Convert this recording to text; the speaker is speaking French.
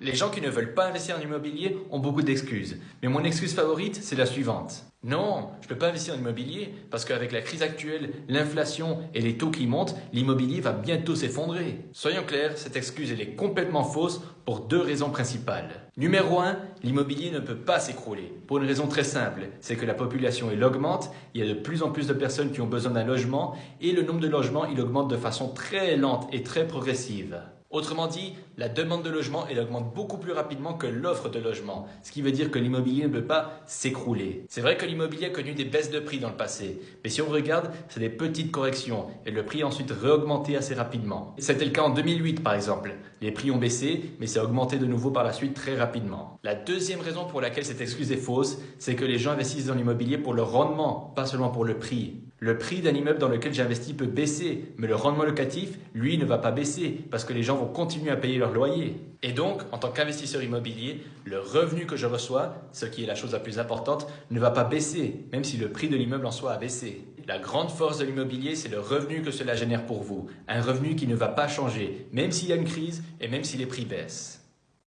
Les gens qui ne veulent pas investir en immobilier ont beaucoup d'excuses. Mais mon excuse favorite, c'est la suivante. Non, je ne peux pas investir en immobilier parce qu'avec la crise actuelle, l'inflation et les taux qui montent, l'immobilier va bientôt s'effondrer. Soyons clairs, cette excuse elle est complètement fausse pour deux raisons principales. Numéro 1, l'immobilier ne peut pas s'écrouler. Pour une raison très simple, c'est que la population elle augmente, il y a de plus en plus de personnes qui ont besoin d'un logement et le nombre de logements il augmente de façon très lente et très progressive. Autrement dit, la demande de logement elle augmente beaucoup plus rapidement que l'offre de logement, ce qui veut dire que l'immobilier ne peut pas s'écrouler. C'est vrai que l'immobilier a connu des baisses de prix dans le passé, mais si on regarde, c'est des petites corrections et le prix a ensuite réaugmenté assez rapidement. C'était le cas en 2008 par exemple. Les prix ont baissé, mais ça a augmenté de nouveau par la suite très rapidement. La deuxième raison pour laquelle cette excuse est fausse, c'est que les gens investissent dans l'immobilier pour le rendement, pas seulement pour le prix. Le prix d'un immeuble dans lequel j'investis peut baisser, mais le rendement locatif, lui, ne va pas baisser parce que les gens vont continuer à payer leur loyer. Et donc, en tant qu'investisseur immobilier, le revenu que je reçois, ce qui est la chose la plus importante, ne va pas baisser, même si le prix de l'immeuble en soi a baissé. La grande force de l'immobilier, c'est le revenu que cela génère pour vous. Un revenu qui ne va pas changer, même s'il y a une crise et même si les prix baissent.